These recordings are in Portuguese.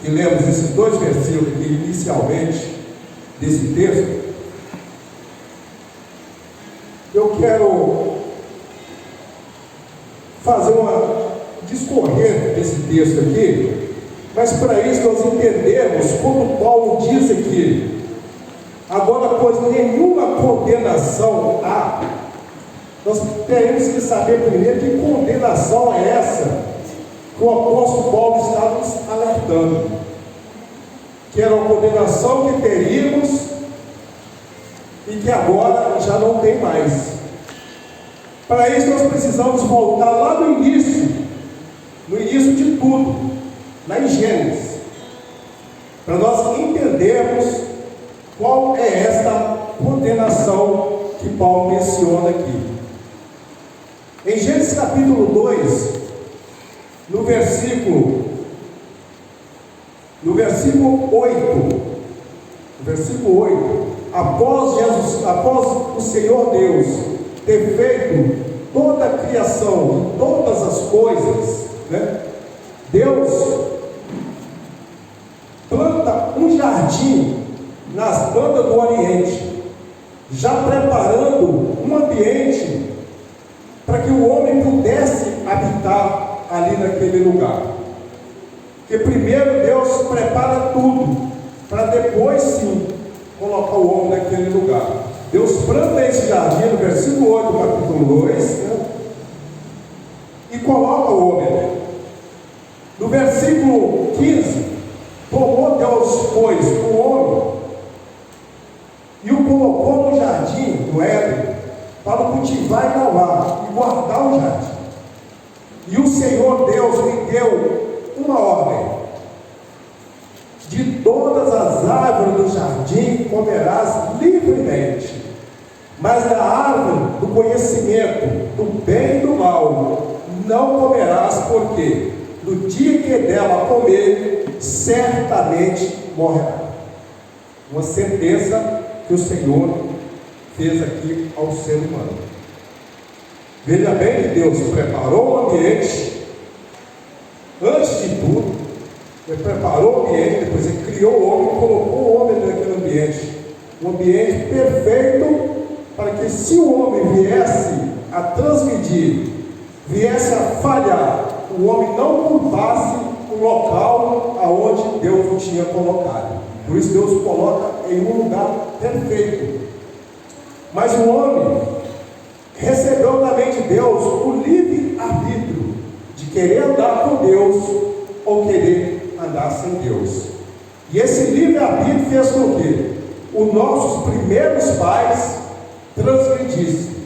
que lemos esses dois versículos aqui inicialmente desse texto, eu quero discorrer desse texto aqui, mas para isso nós entendemos como Paulo diz aqui: agora, pois nenhuma condenação há. Nós temos que saber primeiro que condenação é essa que o apóstolo Paulo está nos alertando, que era uma condenação que teríamos e que agora já não tem mais. Para isso nós precisamos voltar lá no início de tudo, lá em Gênesis, para nós entendermos qual é esta condenação que Paulo menciona aqui. Em Gênesis capítulo 2, no versículo 8, após o Senhor Deus ter feito toda a criação, todas as coisas, né? Deus planta um jardim nas bandas do Oriente, já preparando um ambiente para que o homem pudesse habitar ali naquele lugar. Porque primeiro Deus prepara tudo, para depois sim colocar o homem naquele lugar. Deus planta esse jardim no versículo 8 do capítulo 2, né? E coloca o homem ali. No versículo 15, tomou Deus, pois, o homem e o colocou no jardim do Éden para cultivar e lavar e guardar o jardim. E o Senhor Deus lhe deu uma ordem: de todas as árvores do jardim comerás livremente, mas da árvore do conhecimento do bem e do mal não comerás, porque no dia que dela comer, certamente morrerá. Uma sentença que o Senhor fez aqui ao ser humano. Veja bem que Deus preparou o ambiente, antes de tudo, Ele preparou o ambiente, depois Ele criou o homem e colocou o homem naquele ambiente, um ambiente perfeito, para que se o homem viesse a transmitir, viesse a falhar, o homem não culpasse o local aonde Deus o tinha colocado. Por isso Deus coloca em um lugar perfeito. Mas o homem recebeu da mente de Deus o livre-arbítrio de querer andar com Deus ou querer andar sem Deus. E esse livre-arbítrio fez com que os nossos primeiros pais transgredissem,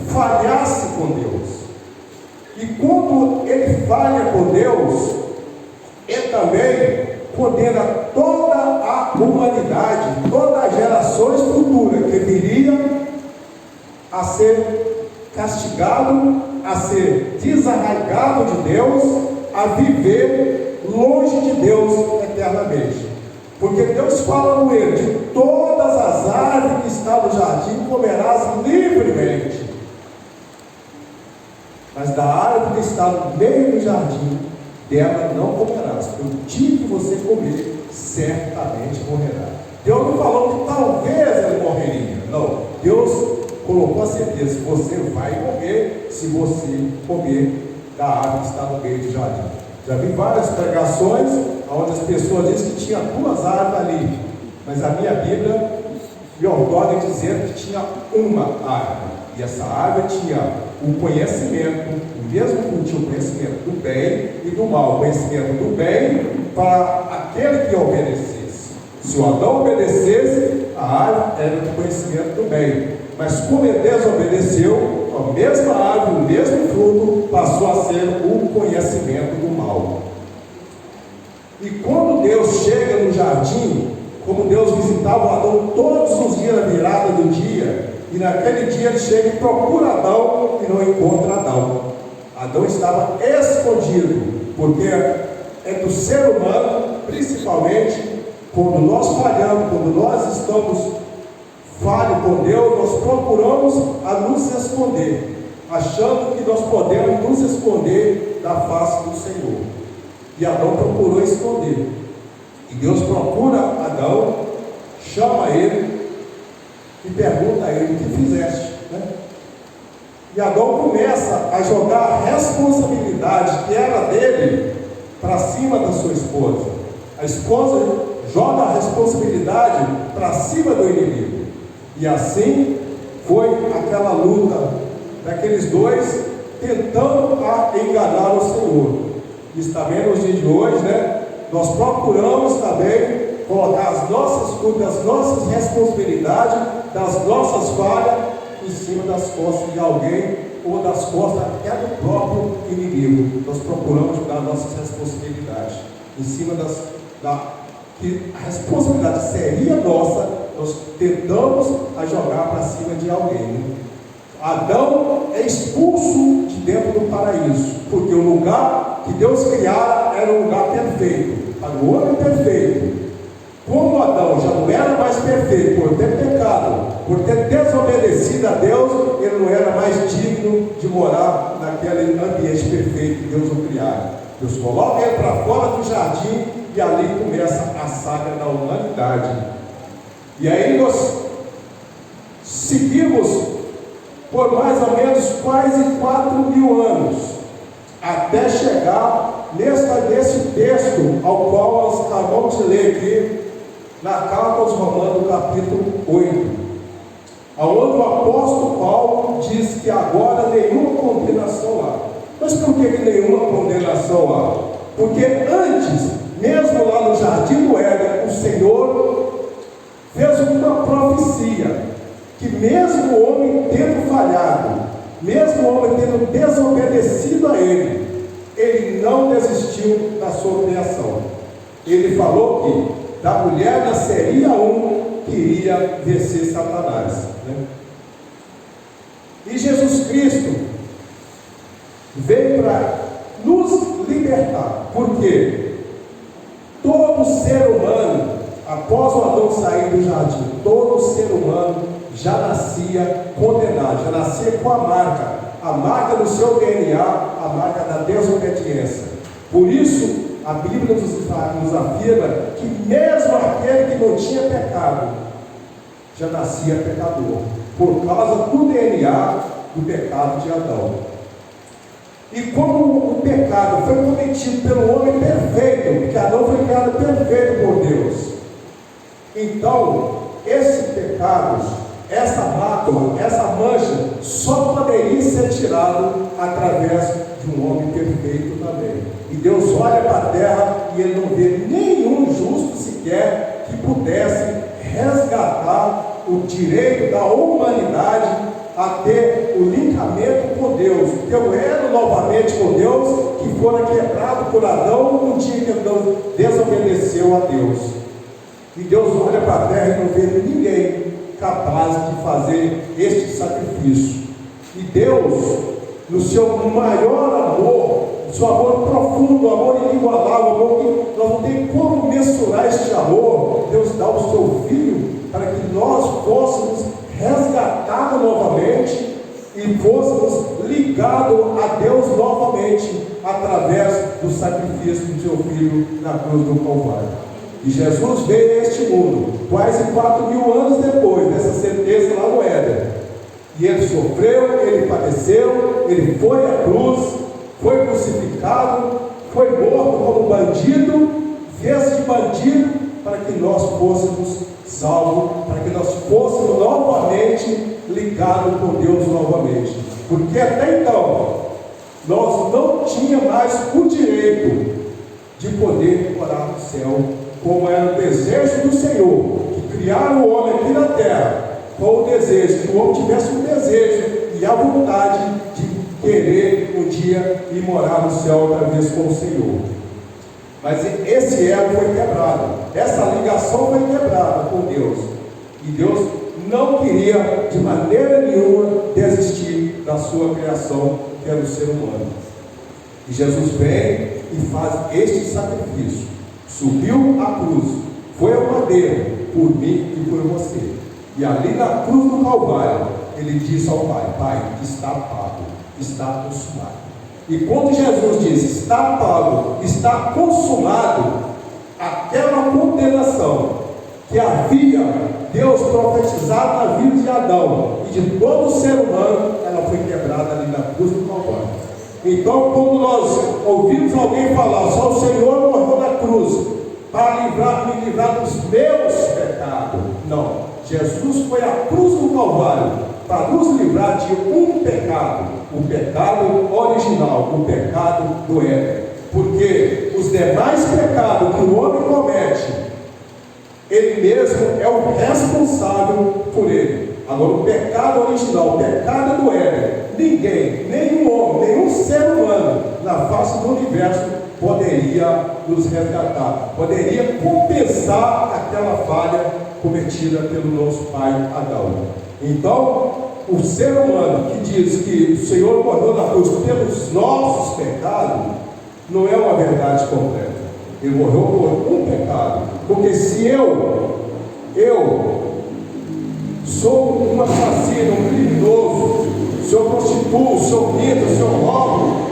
falhassem com Deus. E quando ele falha com Deus, ele também condena toda a humanidade, todas as gerações futuras que viriam a ser castigado, a ser desarraigado de Deus, a viver longe de Deus eternamente. Porque Deus fala no ele: de todas as árvores que estão no jardim comerás livremente, mas da árvore que está no meio do jardim, dela não comerás, porque o dia que você comer, certamente morrerá. Deus não falou que talvez ele morreria, não. Deus colocou a certeza: você vai morrer se você comer da árvore que está no meio do jardim. Já vi várias pregações onde as pessoas dizem que tinha duas árvores ali, mas a minha Bíblia me ordena dizer que tinha uma árvore, e essa árvore tinha o conhecimento, o mesmo que tinha o conhecimento do bem e do mal, o conhecimento do bem para aquele que obedecesse. Se o Adão obedecesse, a árvore era do conhecimento do bem, mas como ele desobedeceu, a mesma árvore, o mesmo fruto, passou a ser o conhecimento do mal. E quando Deus chega no jardim, como Deus visitava o Adão todos os dias na virada do dia, e naquele dia ele chega e procura Adão e não encontra Adão. Adão estava escondido, porque é do ser humano, principalmente, quando nós falhamos, quando nós estamos falhos com Deus, nós procuramos a nos esconder, achando que nós podemos nos esconder da face do Senhor. E Adão procurou esconder. E Deus procura Adão, chama ele e pergunta a ele: o que fizeste? Né? E Adão começa a jogar a responsabilidade que era dele para cima da sua esposa. A esposa joga a responsabilidade para cima do inimigo. E assim foi aquela luta daqueles dois tentando enganar o Senhor. Isso também nos dias de hoje, né? Nós procuramos também colocar as nossas culpas, as nossas responsabilidades, das nossas falhas em cima das costas de alguém ou das costas até do próprio inimigo. Nós procuramos jogar nossas responsabilidades em cima que a responsabilidade seria nossa, nós tentamos a jogar para cima de alguém. Né? Adão é expulso de dentro do paraíso, porque o lugar que Deus criara era um lugar perfeito, para o homem perfeito. Como Adão já não era mais perfeito por ter pecado, por ter desobedecido a Deus, ele não era mais digno de morar naquele ambiente perfeito que Deus o criara. Deus coloca ele para fora do jardim e ali começa a saga da humanidade. E aí nós seguimos por mais ou menos quase 4.000 anos, até chegar nesse texto ao qual nós acabamos de ler aqui, na carta aos Romanos, capítulo 8, onde o apóstolo Paulo diz que agora nenhuma condenação há. Mas por que nenhuma condenação há? Porque antes, mesmo lá no jardim do Éden, o Senhor fez uma profecia, que mesmo o homem tendo falhado, mesmo o homem tendo desobedecido a ele não desistiu da sua criação. Ele falou que da mulher nasceria um que iria vencer Satanás. Né? E Jesus Cristo veio para nos libertar, porque todo ser humano, após o Adão sair do jardim, todo ser humano já nascia condenado, já nascia com a marca do seu DNA, a marca da desobediência. Por isso, a Bíblia nos afirma que mesmo aquele que não tinha pecado, já nascia pecador, por causa do DNA do pecado de Adão. E como o pecado foi cometido pelo homem perfeito, porque Adão foi criado perfeito por Deus, então, esse pecado, essa mácula, essa mancha, só poderia ser tirado através de um homem perfeito também. E Deus olha para a terra e Ele não vê nenhum justo sequer que pudesse resgatar o direito da humanidade a ter o ligamento com Deus, ter o elo novamente com Deus, que fora quebrado por Adão no dia que Adão desobedeceu a Deus. E Deus olha para a terra e não vê ninguém capaz de fazer este sacrifício. E Deus, no seu maior amor, no seu amor profundo, amor inigualável, amor que nós não temos como mensurar este amor, Deus dá o seu Filho para que nós fôssemos resgatados novamente e fôssemos ligados a Deus novamente através do sacrifício do seu Filho na cruz do Calvário. E Jesus veio a este mundo quase 4.000 anos depois dessa sentença lá no Éden. E ele sofreu, ele padeceu, ele foi à cruz, foi crucificado, foi morto como bandido, fez de bandido para que nós fôssemos salvos, para que nós fôssemos novamente ligados com Deus novamente. Porque até então nós não tínhamos mais o direito de poder morar no céu, como era o desejo do Senhor, que criaram o homem aqui na terra, com o desejo, que o homem tivesse o desejo e a vontade de querer um dia ir morar no céu outra vez com o Senhor. Mas esse elo foi quebrado, essa ligação foi quebrada com Deus, e Deus não queria de maneira nenhuma desistir da sua criação, que era o ser humano. E Jesus vem e faz este sacrifício. Subiu a cruz, foi ao madeiro, por mim e por você. E ali na cruz do Calvário, ele disse ao Pai: Pai, está pago, está consumado. E quando Jesus diz está pago, está consumado, aquela que havia Deus profetizado na vida de Adão e de todo ser humano, ela foi quebrada ali na cruz do Calvário. Então, quando nós ouvimos alguém falar, só o Senhor morreu na cruz para me livrar dos meus pecados. Não, Jesus foi à cruz do Calvário para nos livrar de um pecado, o pecado original, o pecado do Éden. Porque os demais pecados que o homem comete, ele mesmo é o responsável por ele. Agora, o pecado original, o pecado do Éden, ninguém, nenhum homem, nenhum ser humano na face do universo poderia nos resgatar, poderia compensar aquela falha cometida pelo nosso pai Adão. Então, o ser humano que diz que o Senhor morreu na cruz pelos nossos pecados, não é uma verdade completa. Ele morreu por um pecado. Porque se eu sou um assassino, um criminoso, se eu prostituo, se eu minto, se eu roubo,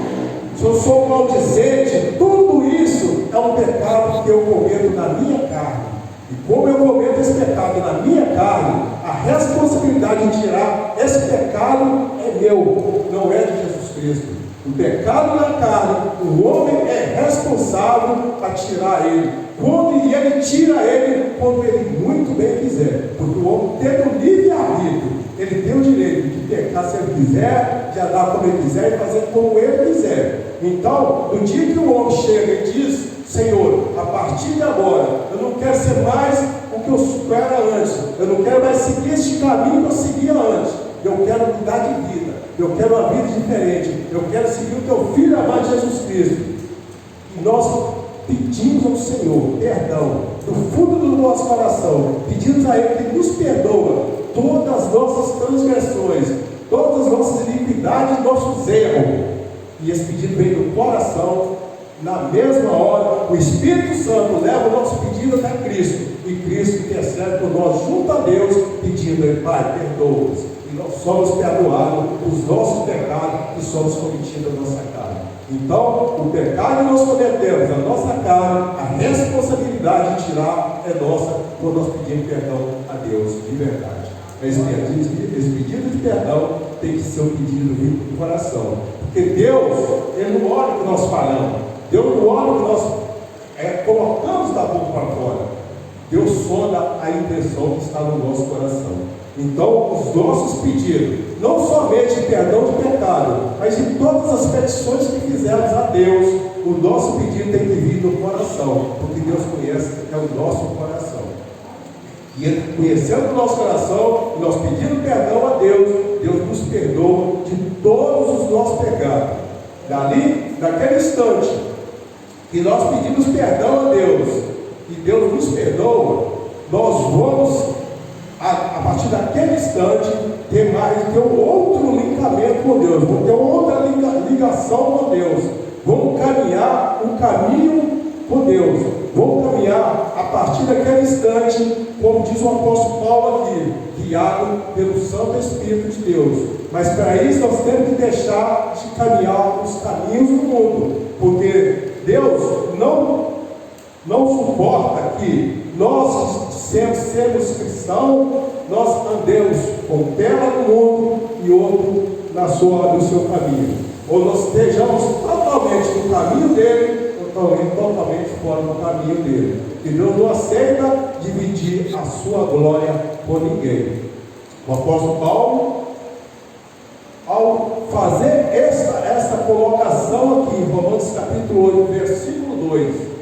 se eu sou um maldizente, tudo isso é um pecado que eu cometo na minha carne. E como eu cometo esse pecado na minha carne, a responsabilidade de tirar esse pecado é meu, não é de Jesus Cristo. O pecado na carne, o homem é responsável para tirar ele. E ele tira ele quando ele muito bem quiser. Porque o homem tem o livre-arbítrio. Ele tem o direito de pecar se ele quiser, de andar como ele quiser e fazer como ele quiser. Então, no dia que o homem chega e diz: Senhor, a partir de agora, eu não quero ser mais o que eu era antes. Eu não quero mais seguir este caminho que eu seguia antes. Eu quero mudar de vida. Eu quero uma vida diferente. Eu quero seguir o teu Filho amado Jesus Cristo. E nós pedimos ao Senhor perdão do fundo do nosso coração. Pedimos a Ele que nos perdoa todas as nossas transgressões, todas as nossas iniquidades e nossos erros. E esse pedido vem do coração. Na mesma hora, o Espírito Santo leva o nosso pedido até Cristo. E Cristo intercede por nós junto a Deus, pedindo a Ele: Pai, perdoa-nos. E nós somos perdoados os nossos pecados que somos cometidos na nossa carne. Então, o pecado que nós cometemos na nossa carne, a responsabilidade de tirar é nossa quando nós pedimos perdão a Deus de verdade. Esse pedido de perdão tem que ser um pedido vindo do coração. Porque Deus, Ele não olha o que nós falamos. Deus não olha o que nós colocamos da boca para fora. Deus sonda a intenção que está no nosso coração. Então, os nossos pedidos, não somente de perdão de pecado, mas de todas as petições que fizermos a Deus, o nosso pedido tem que vir do coração, porque Deus conhece é o nosso coração. E Ele, conhecendo o nosso coração, nós pedindo perdão a Deus, Deus nos perdoa de todos os nossos pecados. Naquele instante que nós pedimos perdão a Deus, e Deus nos perdoa, nós vamos, a partir daquele instante, ter um outro ligamento com Deus, vamos ter outra ligação com Deus, vamos caminhar um caminho com Deus, vamos caminhar a partir daquele instante, como diz o apóstolo Paulo aqui, guiado pelo Santo Espírito de Deus. Mas para isso nós temos que deixar de caminhar os caminhos do mundo, porque Deus não suporta que nós, sermos cristãos, nós andemos com um pé no mundo e outro no seu caminho. Ou nós estejamos totalmente no caminho dele, ou totalmente fora do caminho dele. E Deus não aceita dividir a sua glória com ninguém. O apóstolo Paulo, ao fazer essa colocação aqui, em Romanos capítulo 8, versículo 2,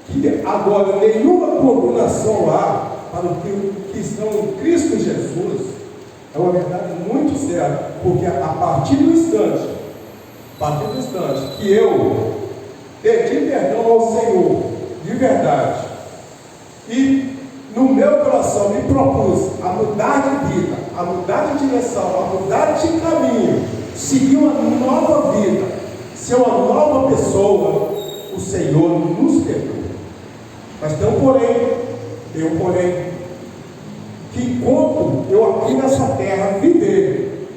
que agora nenhuma condenação há para os que estão em Cristo Jesus, é uma verdade muito séria, porque a partir do instante que eu pedi perdão ao Senhor, de verdade, e no meu coração me propus a mudar de vida, a mudar de direção, a mudar de caminho, seguir uma nova vida, ser uma nova pessoa, o Senhor nos perdoa. Mas tem um porém, que enquanto eu aqui nessa terra viver,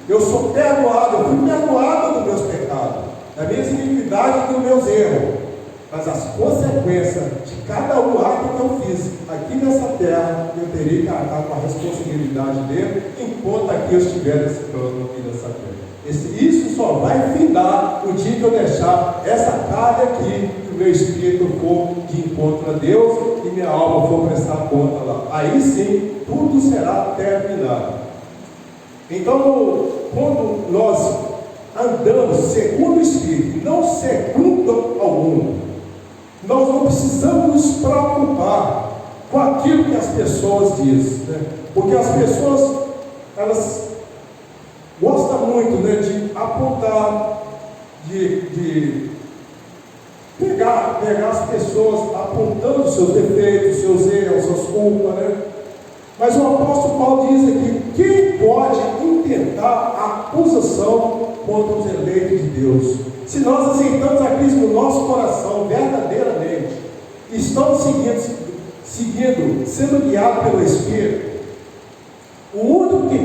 eu sou perdoado, eu fui perdoado dos meus pecados, das minhas iniquidades e dos meus erros. mas as consequências de cada um ato que eu fiz aqui nessa terra, eu terei que arcar com a responsabilidade dele, enquanto aqui eu estiver nesse plano aqui nessa terra. Isso só vai findar o dia que eu deixar essa carne aqui, que o meu espírito for de encontro a Deus e minha alma for prestar conta lá. Aí sim, tudo será terminado. Então, quando nós andamos segundo o Espírito, não segundo ao mundo, nós não precisamos nos preocupar com aquilo que as pessoas dizem, né? Porque as pessoas, elas gostam muito, né, de apontar, de pegar as pessoas apontando seus defeitos, seus erros, suas culpas, né? Mas o apóstolo Paulo diz aqui: quem pode intentar a acusação contra os eleitos de Deus? Se nós aceitamos a Cristo no nosso coração verdadeiramente, estamos seguindo, sendo guiados pelo Espírito, o único que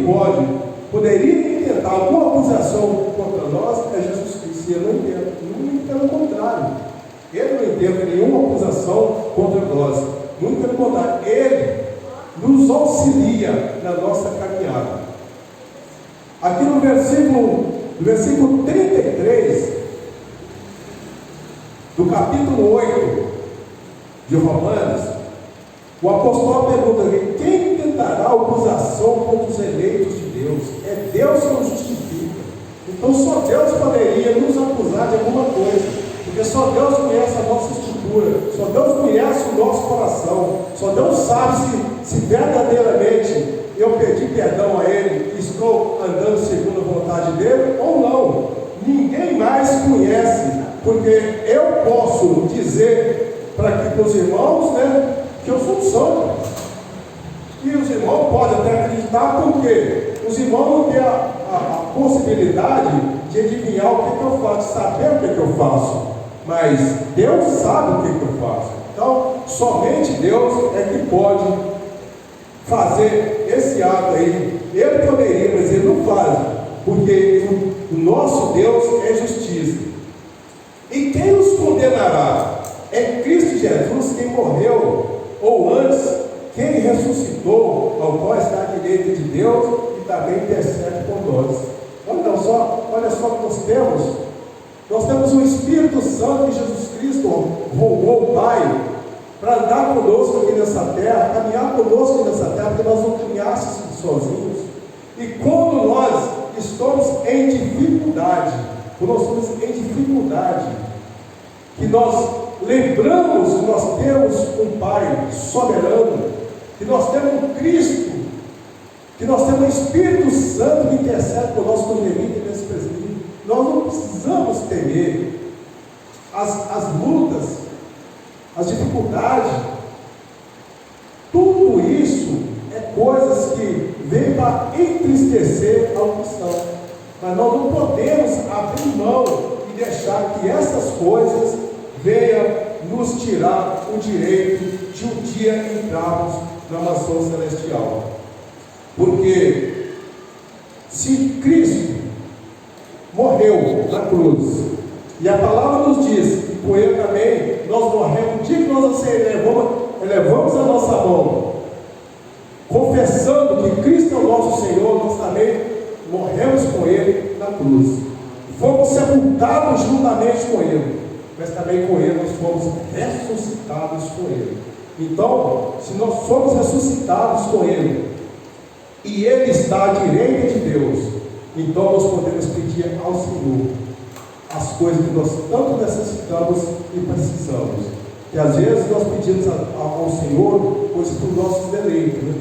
poderia intentar alguma acusação contra nós é Jesus Cristo. E eu não entendo, pelo contrário, ele não entende nenhuma acusação contra nós, muito pelo contrário, ele nos auxilia na nossa caminhada. Aqui no versículo 33 do capítulo 8 de Romanos, o apóstolo pergunta aqui: quem tentará acusação contra os eleitos de Deus? É Deus que nos justifica. Então só Deus poderia nos acusar de alguma coisa, porque só Deus conhece a nossa estrutura, só Deus conhece o nosso coração, só Deus sabe se verdadeiramente eu pedi perdão a Ele e estou andando segundo a vontade dEle ou não. Ninguém mais conhece, porque eu posso dizer para os irmãos, né, que eu sou santo, e os irmãos podem até acreditar, porque os irmãos não têm a possibilidade de adivinhar o que eu faço, de saber o que eu faço, mas Deus sabe o que eu faço. Então, somente Deus é que pode fazer esse ato aí. Ele poderia, mas Ele não faz, porque o nosso Deus é justiça. E quem nos condenará? É Cristo Jesus quem morreu, ou antes, quem ressuscitou, ao qual está à direita de Deus e também intercede por nós. Olha só o que nós temos. Nós temos o Espírito Santo de Jesus Cristo, rogou o Pai para andar conosco aqui nessa terra, caminhar conosco nessa terra, porque nós não caminhássemos sozinhos. E quando nós estamos em dificuldade, que nós lembramos que nós temos um Pai soberano, que nós temos um Cristo, que nós temos um Espírito Santo que intercede por nós como levita nesse presídio, nós não precisamos temer as lutas, as dificuldades. Tudo isso é coisas que vêm para entristecer ao cristão, mas nós não podemos abrir mão e deixar que essas coisas venham nos tirar o direito de um dia entrarmos na mansão celestial. Porque se Cristo morreu na cruz, e a palavra nos diz que com Ele também nós morremos, o dia que nós elevamos a nossa mão, confessando que Cristo é o nosso Senhor, nós também morremos com Ele na cruz, fomos sepultados juntamente com Ele, mas também com Ele nós fomos ressuscitados com Ele. Então, se nós somos ressuscitados com Ele, e Ele está à direita de Deus, então nós podemos pedir ao Senhor as coisas que nós tanto necessitamos e precisamos. Que às vezes nós pedimos ao Senhor coisas para os nossos deleites, né?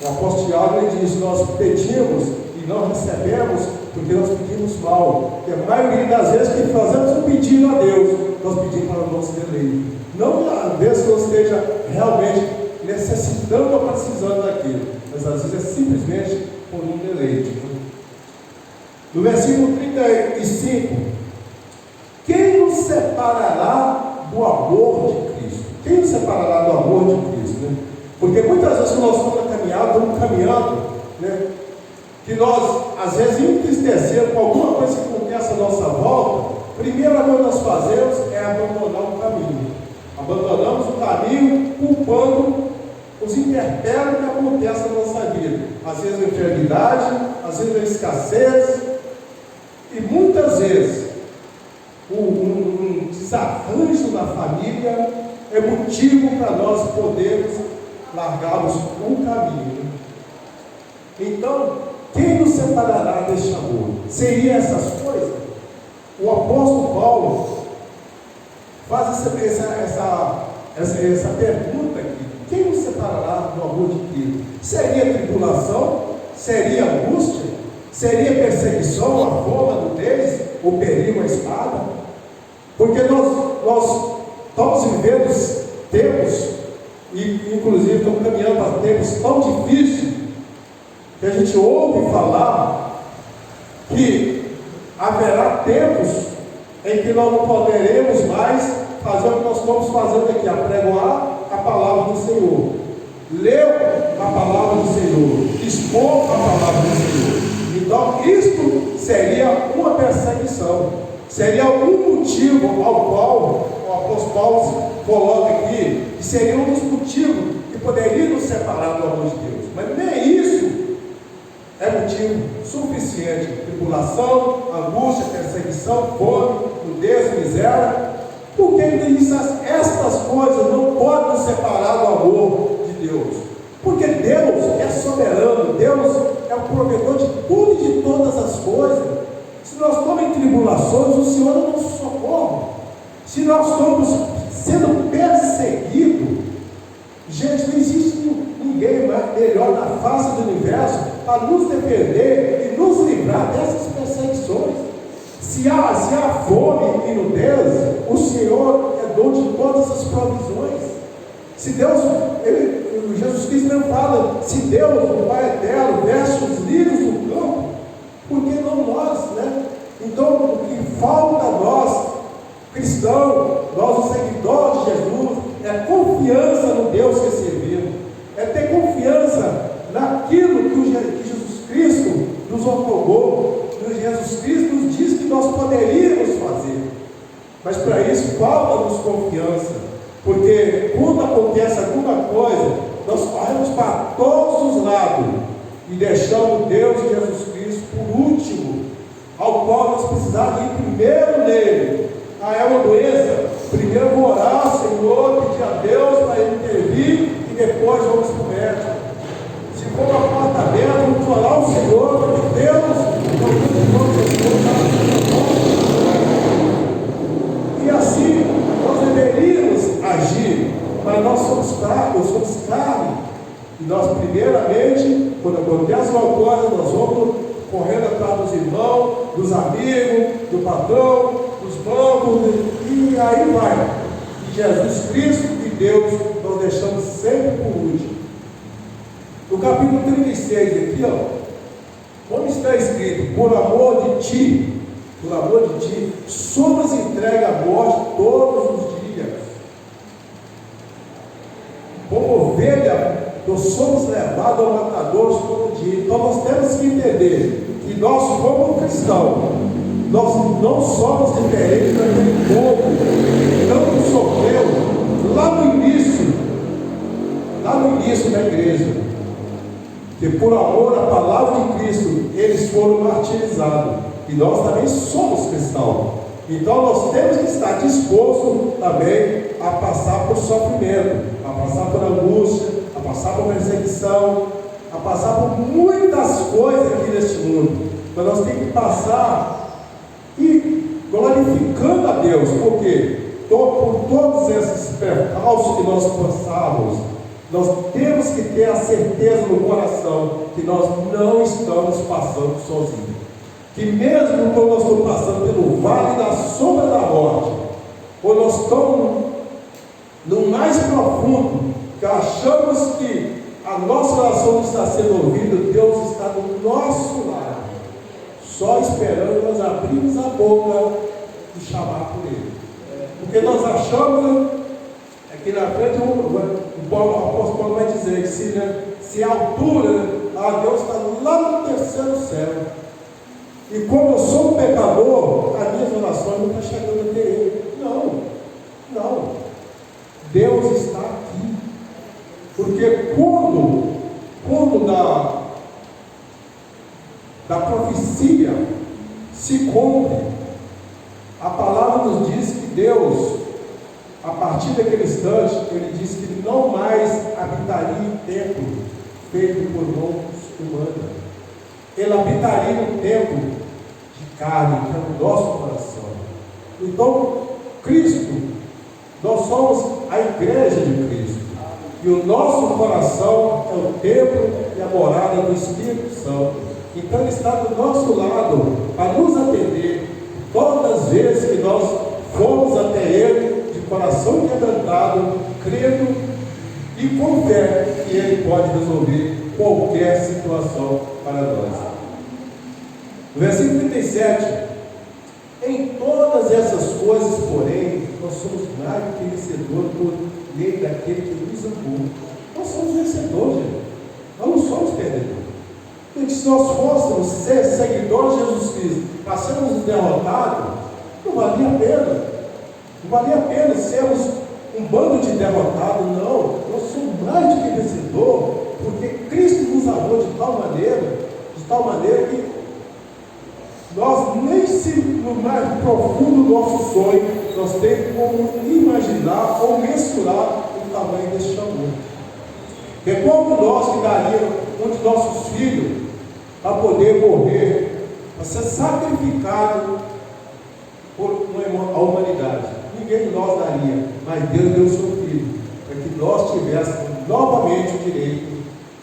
O apóstolo Tiago ele diz: nós pedimos e não recebemos porque nós pedimos mal. Que a maioria das vezes que fazemos um pedido a Deus, nós pedimos para o nosso deleite. Não às vezes que eu esteja realmente necessitando ou precisando daquilo, mas às vezes é simplesmente por um deleite. No versículo 35, quem nos separará do amor de Cristo? Quem nos separará do amor de Cristo? Né? Porque muitas vezes quando nós estamos caminhando, né, que nós às vezes entristecemos com alguma coisa que acontece à nossa volta, a primeira coisa que nós fazemos é abandonar o caminho. abandonamos o caminho, culpando os intempéries que acontecem na nossa vida. Às vezes a enfermidade, às vezes a escassez, e muitas vezes um desarranjo na família é motivo para nós podermos largarmos o caminho. Então, quem nos separará deste amor? Seria essas coisas? O apóstolo Paulo faz essa pergunta aqui: quem nos separará do amor de Cristo? Seria tribulação? Seria angústia? Seria perseguição, a fome, a nudez, o perigo, a espada? Porque nós estamos vivendo tempos, e inclusive estamos caminhando para tempos tão difíceis, que a gente ouve falar que haverá tempos em que nós não poderemos mais fazer o que nós estamos fazendo aqui, apregoar a palavra do Senhor, ler a palavra do Senhor, expor a palavra do Senhor. Então, isto seria uma perseguição, seria algum motivo ao qual o apóstolo Paulo coloca aqui, que seria um dos motivos que poderia nos separar do amor de Deus. Mas nem isso é motivo suficiente. Tribulação, angústia, perseguição, fome, nudez, miséria. Porque ele diz: estas coisas não podem nos separar do amor de Deus. Porque Deus é soberano, Deus é o provedor de tudo e de todas as coisas. Se nós estamos em tribulações, o Senhor não nos socorre. Se nós estamos sendo perseguidos, gente, não existe ninguém melhor na face do universo para nos defender e nos livrar dessas perseguições. Se há fome e nudez, o Senhor é dono de todas as provisões. Se Deus, Jesus Cristo não fala: se Deus, o Pai eterno, veste os lírios do campo, por que não nós, né? Então, o que falta a nós, cristãos, nós os seguidores de Jesus, é confiança no Deus que servimos, é ter confiança naquilo que Jesus Cristo nos otorgou. Jesus Cristo nos diz que nós poderíamos fazer, mas para isso falta-nos confiança, porque quando acontece alguma coisa, nós corremos para todos os lados e deixamos Deus e Jesus Cristo por último, ao qual nós precisamos ir primeiro nele. É uma doença, primeiro vou orar, Senhor, pedir a Deus para Ele intervir, e depois vamos para o médico. Se for uma porta aberta, vamos orar ao Senhor, porque Deus, e assim nós deveríamos agir, mas nós somos fracos, somos carne, e nós primeiramente, quando acontece uma coisa, nós vamos correndo atrás dos irmãos, dos amigos, do patrão, dos bancos, e aí vai. E Jesus Cristo e Deus nós deixamos sempre por último. No capítulo 36 aqui, como está escrito: por amor de ti, somos entregues à morte todos os dias. Como ovelha, nós somos levados ao matador todo dia. Então nós temos que entender que nós, como cristãos, nós não somos diferentes daquele povo que tanto sofreu lá no início da igreja. Que por amor à palavra de Cristo, eles foram martirizados. E nós também somos cristãos. Então nós temos que estar dispostos também a passar por sofrimento, a passar por angústia, a passar por perseguição, a passar por muitas coisas aqui neste mundo. Mas nós temos que passar e glorificando a Deus, porque por todos esses percalços que nós passamos, nós temos que ter a certeza no coração que nós não estamos passando sozinhos. Que mesmo quando nós estamos passando pelo vale da sombra da morte, ou nós estamos no mais profundo, que achamos que a nossa oração não está sendo ouvida, Deus está do nosso lado, só esperando nós abrirmos a boca e chamar por Ele. Porque nós achamos, aqui na frente, o apóstolo Paulo vai dizer que se a altura, Deus está lá no terceiro céu. E como eu sou um pecador, as minhas orações não estão chegando até Ele. Não. Deus está aqui. Porque quando da profecia se cumpre, a palavra nos diz que Deus, a partir daquele instante, Ele disse que Ele não mais habitaria em templo feito por mãos humanas. Ele habitaria no templo de carne, que é o nosso coração. Então, Cristo, nós somos a igreja de Cristo. E o nosso coração é o templo e a morada do Espírito Santo. Então Ele está do nosso lado para nos atender todas as vezes que nós formos até Ele de coração quebrantado, crendo e com fé que Ele pode resolver qualquer situação para nós. No versículo 37, em todas essas coisas, porém, nós somos mais do que vencedores por meio daquele que nos amou. Nós somos vencedores, gente. Nós não somos perdedores. Porque se nós fôssemos ser seguidores de Jesus Cristo, para sermos derrotados, não valia a pena. Não valia a pena sermos um bando de derrotados, não. Nós somos mais do que vencedores, porque Cristo nos amou de tal maneira que nós nem se no mais profundo do nosso sonho nós temos como imaginar ou mensurar o tamanho desse amor. É como nós que daríamos um de nossos filhos para poder morrer, para ser sacrificado por a humanidade. Ninguém de nós daria, mas Deus deu o seu filho para que nós tivéssemos novamente o direito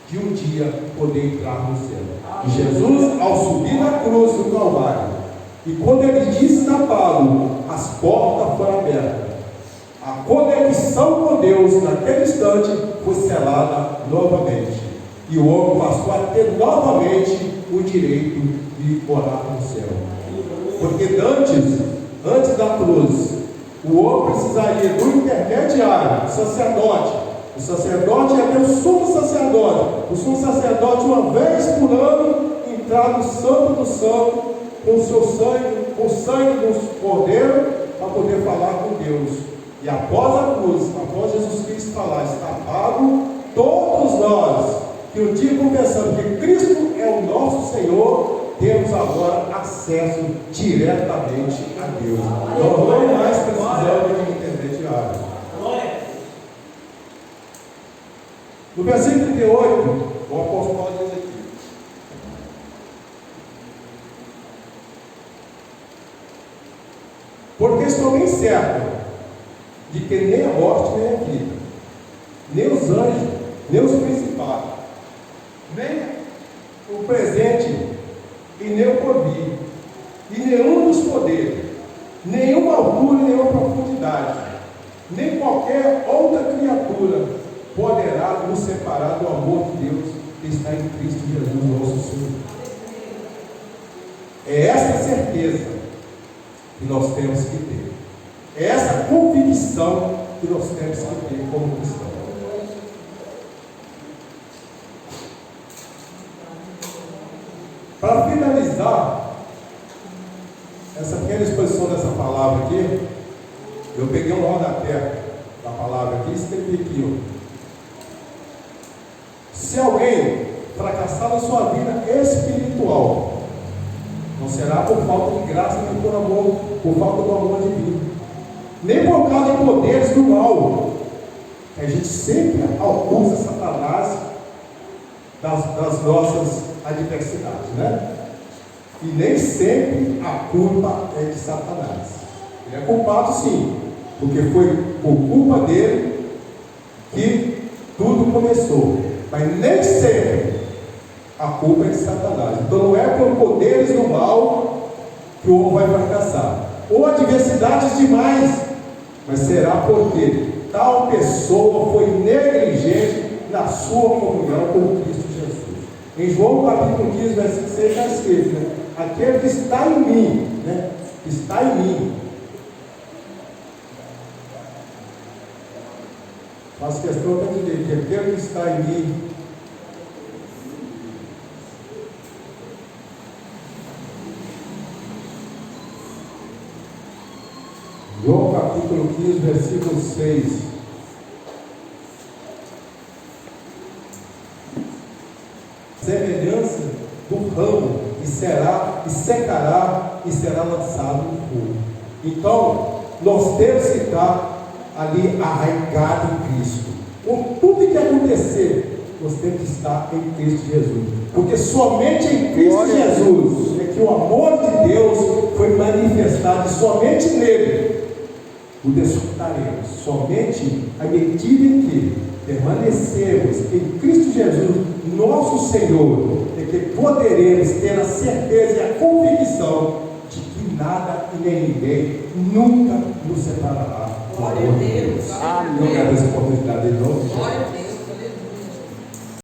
de um dia poder entrar no céu. E Jesus, ao subir na cruz do Calvário, e quando Ele destapá-lo, as portas foram abertas. A conexão com Deus naquele instante foi selada novamente. E o homem passou a ter novamente o direito de morar no céu. Porque antes da cruz, o homem precisaria do intermediário, sacerdote. O sacerdote é até o sumo sacerdote. O sumo sacerdote, uma vez por ano, entrar no Santo do Santo com o seu sangue, com o sangue do Cordeiro, para poder falar com Deus. E após a cruz, após Jesus Cristo falar, está pago, todos nós que um dia confessamos que Cristo é o nosso Senhor, temos agora acesso diretamente a Deus. Nós não mais precisamos de intermediário. No versículo 38, o apóstolo Paulo diz aqui: porque estou bem certo de que nem a morte, nem a vida, nem os anjos, nem os principados, nem o presente e nem o porvir, e nenhum dos poderes, nenhuma altura, nenhuma profundidade, nem qualquer outra criatura poderá nos separar do amor de Deus que está em Cristo Jesus, nosso Senhor. É essa certeza que nós temos que ter. É essa convicção que nós temos que ter como cristãos. Para finalizar essa pequena exposição dessa palavra aqui, eu peguei um rodapé da palavra aqui e escrevi aqui, ó. Se alguém fracassar na sua vida espiritual, não será por falta de graça, nem por amor, por falta do amor divino, nem por causa de poderes do mal. A gente sempre acusa Satanás das nossas adversidades, né? E nem sempre a culpa é de Satanás. Ele é culpado sim, porque foi por culpa dele que tudo começou. Mas nem sempre a culpa é de Satanás. Então não é por poderes do mal que o homem vai fracassar, ou adversidades demais, mas será porque tal pessoa foi negligente na sua comunhão com Cristo Jesus. Em João capítulo 15, versículo 6 está escrito, né? Aquele que está em mim, né? Está em mim. Faço questão de dizer que aquele que está em mim, João capítulo 15, versículo 6, semelhança do ramo, e secará e será lançado no fogo. Então, nós temos que estar ali arraigados em Cristo. Com tudo que acontecer, nós temos que estar em Cristo Jesus. Porque somente em Cristo Jesus é que o amor de Deus foi manifestado, e somente nele o desfrutaremos. Somente à medida em que permanecemos em Cristo Jesus, nosso Senhor, é que poderemos ter a certeza e a convicção de que nada e nem ninguém nunca nos separará. Glória a Deus. Eu agradeço a oportunidade de novo.